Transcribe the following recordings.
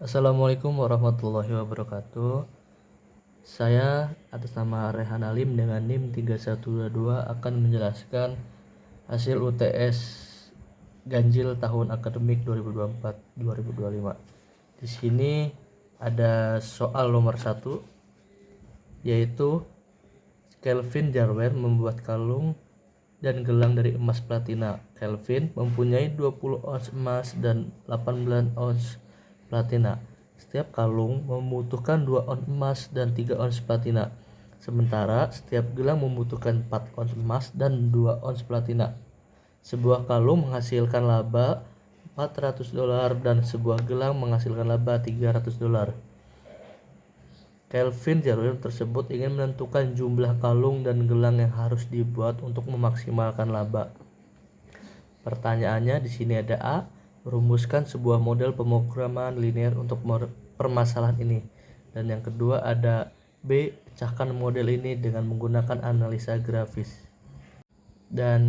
Assalamualaikum warahmatullahi wabarakatuh. Saya atas nama Rehan Alim dengan NIM 3122 akan menjelaskan hasil UTS ganjil tahun akademik 2024-2025. Di sini ada soal nomor 1, yaitu Kelvin Jarwer membuat kalung dan gelang dari emas platina. Kelvin mempunyai 20 ons emas dan 18 ons platina. Setiap kalung membutuhkan 2 ons emas dan 3 ons platina. Sementara setiap gelang membutuhkan 4 ons emas dan 2 ons platina. Sebuah kalung menghasilkan laba $400 dan sebuah gelang menghasilkan laba $300. Kelvin Jarwer tersebut ingin menentukan jumlah kalung dan gelang yang harus dibuat untuk memaksimalkan laba. Pertanyaannya di sini ada A. Rumuskan sebuah model pemrograman linear untuk permasalahan ini. Dan yang kedua ada B. Pecahkan model ini dengan menggunakan analisa grafis. Dan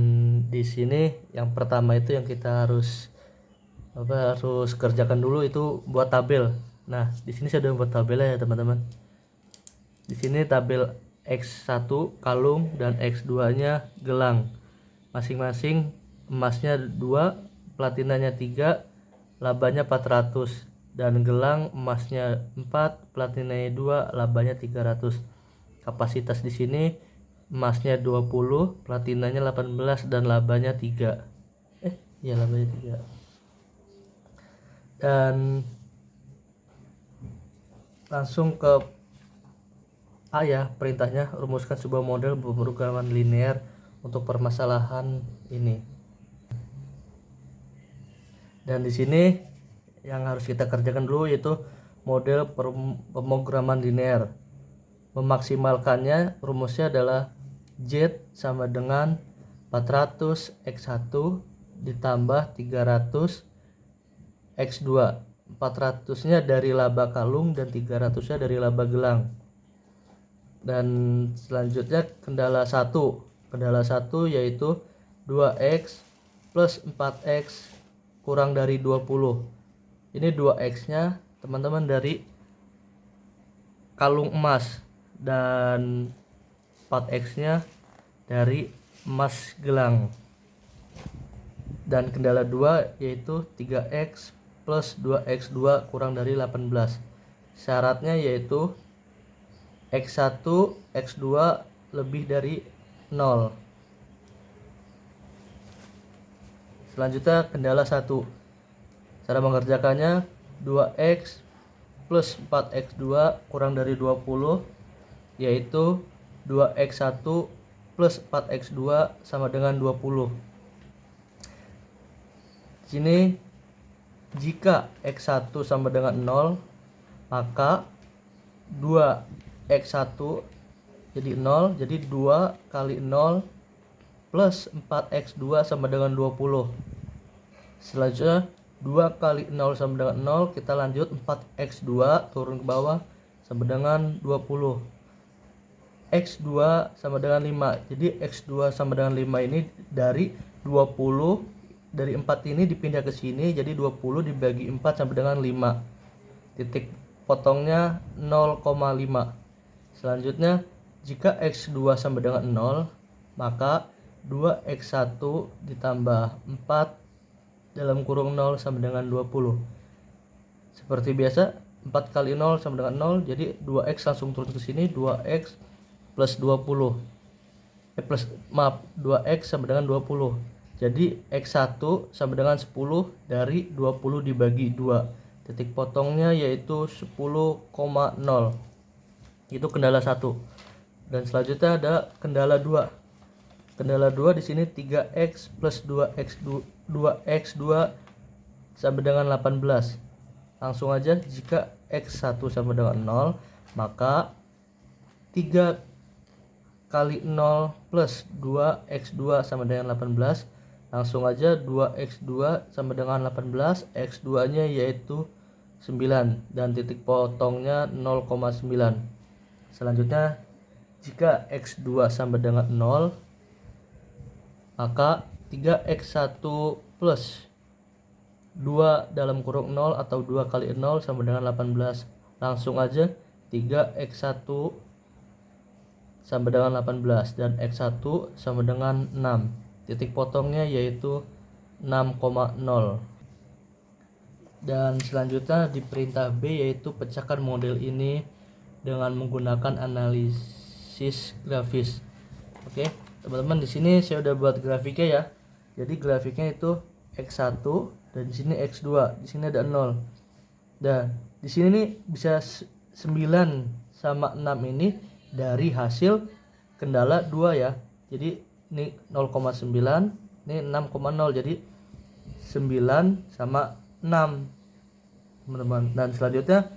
di sini yang pertama itu yang kita harus kerjakan dulu itu buat tabel. Nah, di sini saya udah buat tabelnya ya teman-teman. Di sini tabel X1 kalung dan X2-nya gelang. Masing-masing emasnya 2, platinanya 3, labanya 400, dan gelang emasnya 4, platinanya 2, labanya 300. Kapasitas di sini emasnya 20, platinanya 18 dan labanya 3. Labanya 3. Dan langsung ke A ya, perintahnya rumuskan sebuah model pemrograman linear untuk permasalahan ini. Dan di sini yang harus kita kerjakan dulu yaitu model pemrograman linear. Memaksimalkannya rumusnya adalah Z sama dengan 400 X1 ditambah 300 X2. 400-nya dari laba kalung dan 300-nya dari laba gelang. Dan selanjutnya kendala 1 yaitu 2X plus 4X kurang dari 20. Ini 2X nya teman-teman dari kalung emas dan 4X nya dari emas gelang. Dan kendala 2 yaitu 3X plus 2X2 kurang dari 18. Syaratnya yaitu X1, X2 lebih dari 0. Selanjutnya kendala 1. Cara mengerjakannya 2X plus 4X2 kurang dari 20 yaitu 2X1 plus 4X2 sama dengan 20. Di sini jika X1 sama dengan 0, maka 2X1 jadi 0, jadi 2 kali 0 plus 4X2 sama dengan 20. Selanjutnya 2 kali 0 sama dengan 0, kita lanjut 4X2 turun ke bawah sama dengan 20. X2 sama dengan 5. Jadi X2 sama dengan 5 ini dari 20, dari 4 ini dipindah ke sini, jadi 20 dibagi 4 sama dengan 5. Titik potongnya 0,5. Selanjutnya jika X2 sama dengan 0, maka 2X1 ditambah 4 dalam kurung 0 sama dengan 20. Seperti biasa 4 kali 0 sama dengan 0, jadi 2X langsung turun ke sini, 2X plus 20. 2X sama dengan 20. Jadi X1 sama dengan 10 dari 20 dibagi 2. Titik potongnya yaitu 10,0. Itu kendala 1. Dan selanjutnya ada kendala 2. Kendala 2 di sini 3X plus 2X2 sama dengan 18. Langsung aja, jika X1 sama dengan 0, maka 3 kali 0 plus 2X2 sama dengan 18. Langsung aja 2X2 sama dengan 18, X2 nya yaitu 9 dan titik potongnya 0,9. Selanjutnya jika X2 sama dengan 0, maka 3X1 plus 2 dalam kurung 0 atau 2 kali 0 sama dengan 18. Langsung aja 3x1 sama dengan 18 dan x1 sama dengan 6. Titik potongnya yaitu 6,0. Dan selanjutnya di perintah B yaitu pecahkan model ini dengan menggunakan analisis grafis. Oke, teman-teman, di sini saya udah buat grafiknya ya. Jadi grafiknya itu x1 dan di sini x2, di sini ada 0. Dan di sini nih bisa 9 sama 6 ini dari hasil kendala 2 ya. Jadi ini 0,9, ini 6,0, jadi 9 sama 6 teman-teman. Dan selanjutnya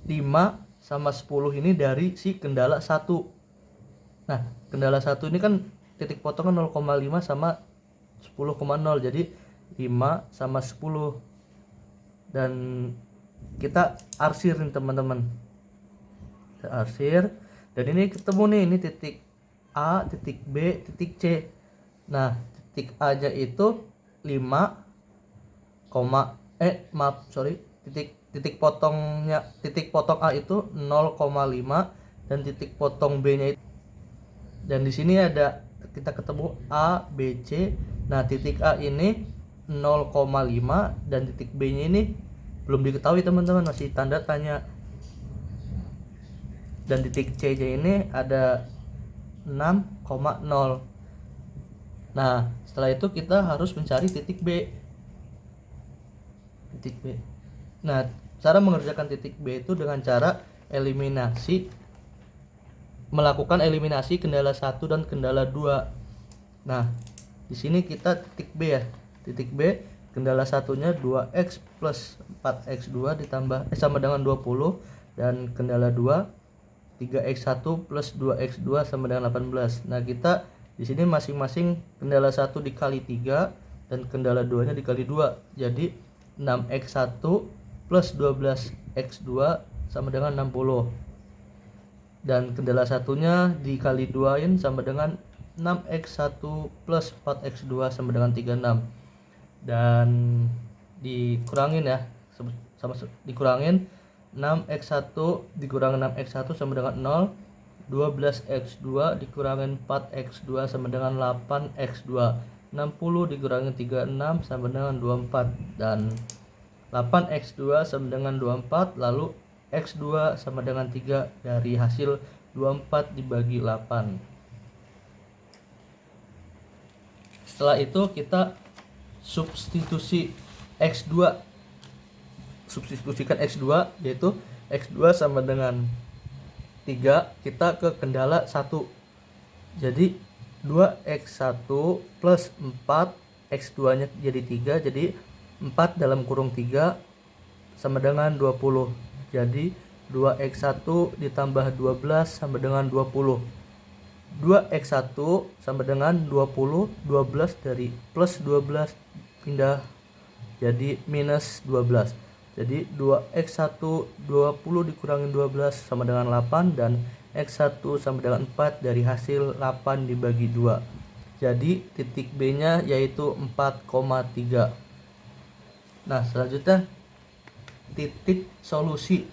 5 sama 10 ini dari si kendala 1. Nah, kendala 1 ini kan titik potongnya 0,5 sama 10,0, jadi 5 sama 10. Dan kita arsir nih teman-teman, kita arsir, dan ini ketemu nih, ini titik A, titik B, titik C. Nah, titik A nya itu 5, titik potong A itu 0,5 dan titik potong B nya itu, dan di sini ada kita ketemu A, B, C. Nah, titik A ini 0,5 dan titik B nya ini belum diketahui teman-teman, masih tanda tanya. Dan titik C nya ini ada 6,0. Nah, setelah itu kita harus mencari titik B. Nah, cara mengerjakan titik B itu dengan cara melakukan eliminasi kendala 1 dan kendala 2. Nah, di sini kita titik B ya. Titik B, kendala satunya 2x plus 4x2 ditambah sama dengan 20, dan kendala 2 3x1 plus 2x2 sama dengan 18. Nah, kita di sini masing-masing kendala 1 dikali 3 dan kendala 2-nya dikali 2. Jadi 6x1 plus 12x2 sama dengan 60. Dan kendala satunya dikali 2-in sama dengan 6x1 plus 4x2 sama dengan 36. Dan dikurangin ya, dikurangin 6x1 dikurangi 6x1 sama dengan 0. 12x2 dikurangin 4x2 sama dengan 8x2. 60 dikurangi 36 sama dengan 24, dan 8x2 sama dengan 24, lalu x2 sama dengan 3 dari hasil 24 dibagi 8. Setelah itu kita substitusikan x2, yaitu x2 sama dengan 3, kita ke kendala 1. Jadi 2x1 plus 4, x2 nya jadi 3, jadi 4 dalam kurung 3 sama dengan 20. Jadi 2x1 ditambah 12 sama dengan 20. 2x1 sama dengan 20, 12 dari plus 12 pindah jadi minus 12. Jadi 2x1 20 dikurangi 12 sama dengan 8, dan x1 sama dengan 4 dari hasil 8 dibagi 2. Jadi titik B nya yaitu 4,3. Nah, selanjutnya titik solusi.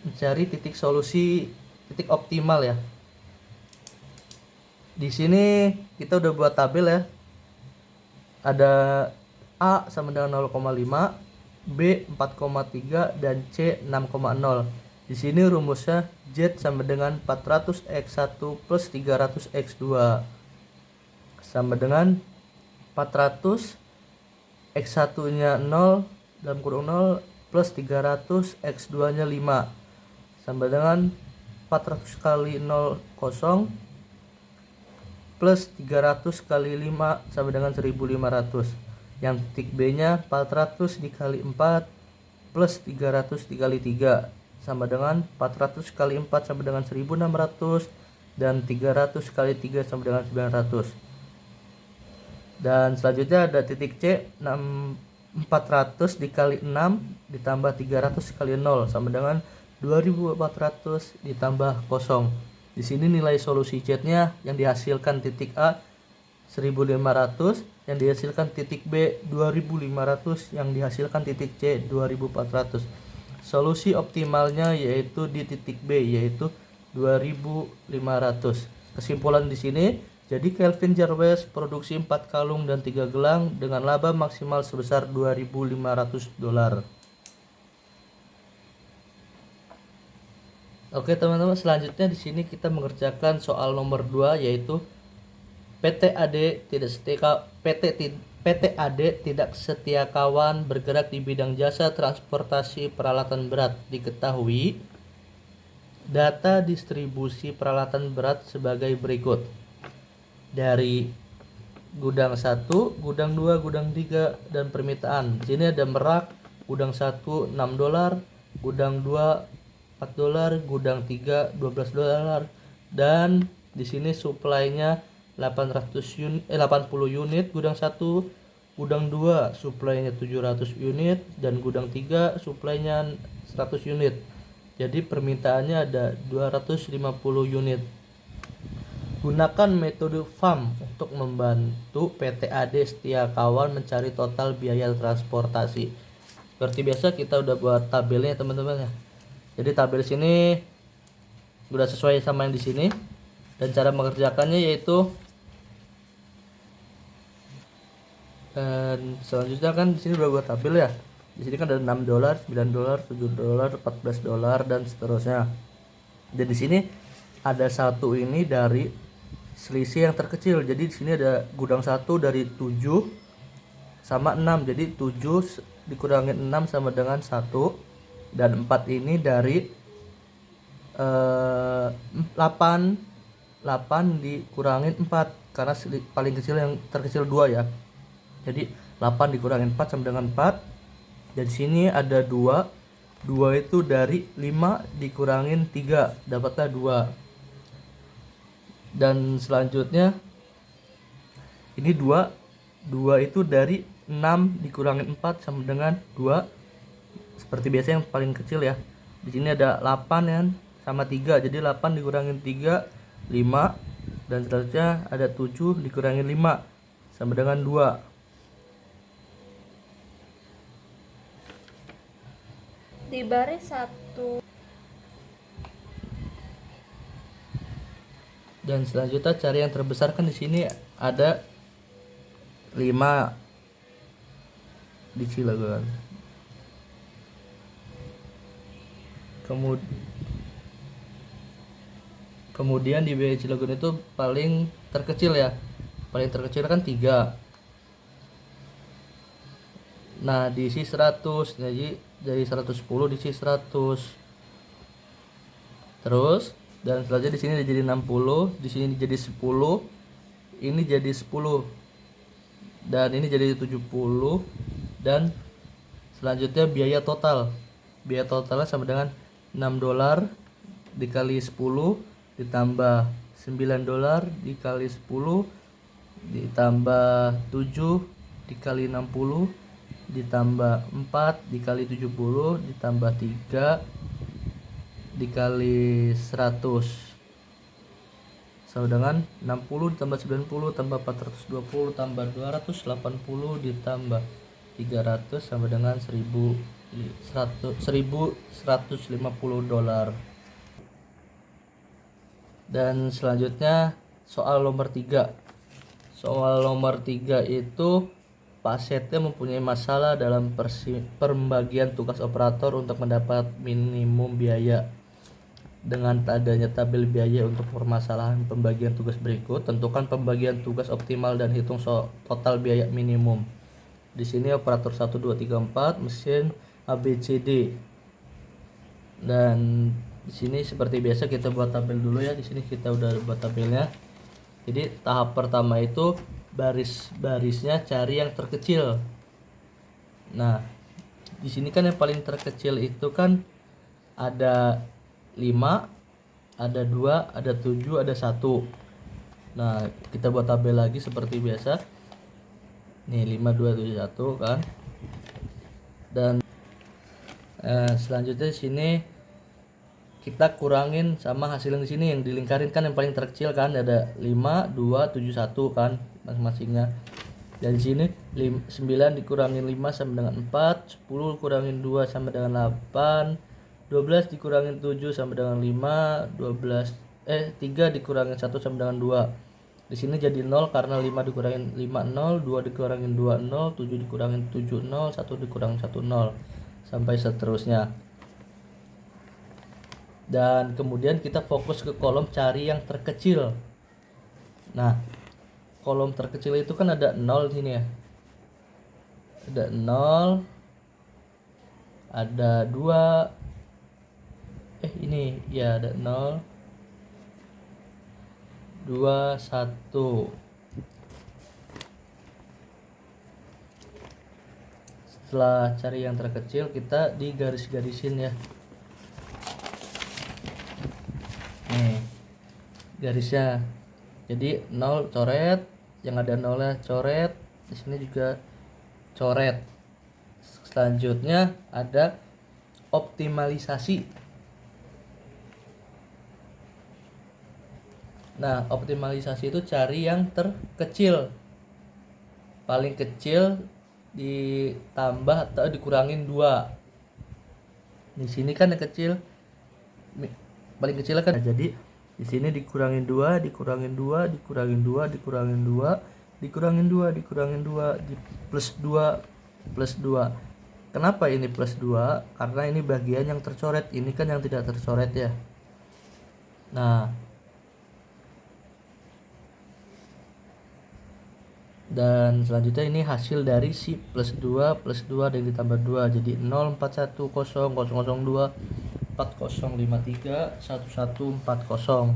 Mencari titik solusi, titik optimal ya. Di sini kita udah buat tabel ya. Ada A sama dengan 0,5, B 4,3 dan C 6,0. Di sini rumusnya Z sama dengan 400x1 plus 300x2 sama dengan 400 x1 nya 0 dalam kurung 0 plus 300 x2 nya 5 sama dengan 400 kali 0 kosong plus 300 kali 5 sama dengan 1500. Yang titik B nya 400 dikali 4 plus 300 dikali 3 sama dengan 400 kali 4 sama dengan 1600, dan 300 kali 3 sama dengan 900. Dan selanjutnya ada titik C, 400 dikali 6 ditambah 300 kali 0 sama dengan 2400 ditambah 0. Di sini nilai solusi Z-nya yang dihasilkan titik A 1500, yang dihasilkan titik B 2500, yang dihasilkan titik C 2400. Solusi optimalnya yaitu di titik B yaitu 2500. Kesimpulan di sini, jadi Kelvin Jarvis produksi 4 kalung dan 3 gelang dengan laba maksimal sebesar $2.500. Oke teman-teman, selanjutnya di sini kita mengerjakan soal nomor 2 yaitu PT AD tidak setia kawan bergerak di bidang jasa transportasi peralatan berat. Diketahui data distribusi peralatan berat sebagai berikut. Dari gudang 1, gudang 2, gudang 3 dan permintaan. Di sini ada Merak, gudang 1 $6, gudang 2 $4, gudang 3 $12, dan di sini supply-nya 80 unit gudang 1, gudang 2 supply-nya 700 unit dan gudang 3 supply-nya 100 unit. Jadi permintaannya ada 250 unit. Gunakan metode FAM untuk membantu PT AD Setia Kawan mencari total biaya transportasi. Seperti biasa kita udah buat tabelnya teman-teman ya. Jadi tabel sini udah sesuai sama yang di sini, dan cara mengerjakannya yaitu selanjutnya kan di sini udah buat tabel ya. Di sini kan ada $6, $9, $7, $14 dan seterusnya. Dan di sini ada satu ini dari selisih yang terkecil. Jadi di sini ada gudang 1 dari 7 sama 6. Jadi 7 dikurangin 6 sama dengan 1, dan 4 ini dari 8 dikurangin 4 karena paling kecil yang terkecil 2 ya. Jadi 8 dikurangin 4 sama dengan 4. Dan di sini ada 2 itu dari 5 dikurangin 3, dapatlah 2. Dan selanjutnya ini 2 itu dari 6 dikurangin 4 sama dengan 2. Seperti biasa yang paling kecil ya. Di sini ada 8 ya sama 3. Jadi 8 dikurangin 3 5, dan selanjutnya ada 7 dikurangin 5 sama dengan 2. Di baris 1. Dan selanjutnya cari yang terbesar, kan di sini ada 5 di Cilegon. Kemudian di biaya Cilegon itu paling terkecil ya. Paling terkecil kan 3. Nah, diisi 100. Jadi dari 110 diisi 100. Terus dan selanjutnya di sini jadi 60, di sini jadi 10, ini jadi 10, dan ini jadi 70, dan selanjutnya biaya totalnya sama dengan $6 dikali 10 ditambah $9 dikali 10 ditambah 7 dikali 60 ditambah 4 dikali 70 ditambah 3 dikali 100 sama dengan 60 ditambah 90 tambah 420 tambah 280 ditambah 300 sama dengan $1.150. Dan selanjutnya soal nomor 3. Soal nomor 3 itu Pak mempunyai masalah dalam pembagian tugas operator untuk mendapat minimum biaya. Dengan adanya tabel biaya untuk permasalahan pembagian tugas berikut, tentukan pembagian tugas optimal dan hitung total biaya minimum. Di sini operator 1 2 3 4 mesin ABCD. Dan di sini seperti biasa kita buat tabel dulu ya. Di sini kita udah buat tabelnya. Jadi tahap pertama itu baris-barisnya cari yang terkecil. Nah, di sini kan yang paling terkecil itu kan ada 5, ada 2, ada 7, ada 1. Nah, kita buat tabel lagi seperti biasa. Nih 5 2 7 1 kan. Dan selanjutnya di sini kita kurangin sama hasil yang di sini yang dilingkarin kan yang paling terkecil kan ada 5 2 7 1 kan masing-masingnya. Dari sini 9 dikurangin 5 sama dengan 4, 10 kurangin 2 sama dengan 8, 12 dikurangin 7 sama dengan 5, 3 dikurangin 1 sama dengan 2. Di sini jadi 0 karena 5 dikurangin 5 0, 2 dikurangin 2 0, 7 dikurangin 7 0, 1 dikurangin 1 0 sampai seterusnya. Dan kemudian kita fokus ke kolom cari yang terkecil. Nah, kolom terkecil itu kan ada 0 sini ya. Ada 0, ada 2. Ini ya ada 0, 2, 1. Setelah cari yang terkecil, kita di garis-garisin ya. Nih, garisnya. Jadi 0 coret, yang ada 0-nya coret, di sini juga coret. Selanjutnya ada optimalisasi. Nah, optimalisasi itu cari yang terkecil. Paling kecil ditambah atau dikurangin 2. Di sini kan yang kecil paling kecil kan. Jadi di sini dikurangin 2, dikurangin 2, dikurangin 2, dikurangin 2, dikurangin 2, dikurangin 2, di plus 2, plus 2. Kenapa ini plus 2? Karena ini bagian yang tercoret, ini kan yang tidak tercoret ya. Nah, dan selanjutnya ini hasil dari si plus 2 dan ditambah 2, jadi 0, 4, 1, 0, 0, 0, 2, 4, 0, 5, 3, 1, 1, 4, 0.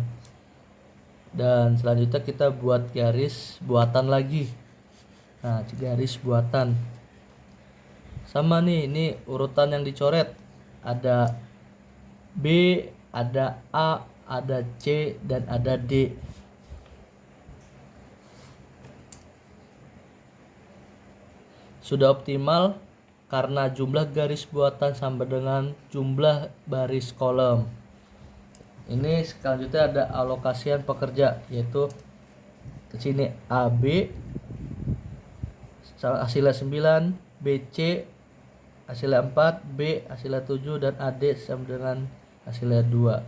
Dan selanjutnya kita buat garis buatan lagi. Nah, garis buatan sama nih, ini urutan yang dicoret. Ada B, ada A, ada C, dan ada D. Sudah optimal karena jumlah garis buatan sama dengan jumlah baris kolom. Ini selanjutnya ada alokasian pekerja, yaitu ke sini AB hasilnya 9, BC hasilnya 4, B hasilnya 7, dan AD sama dengan hasilnya 2.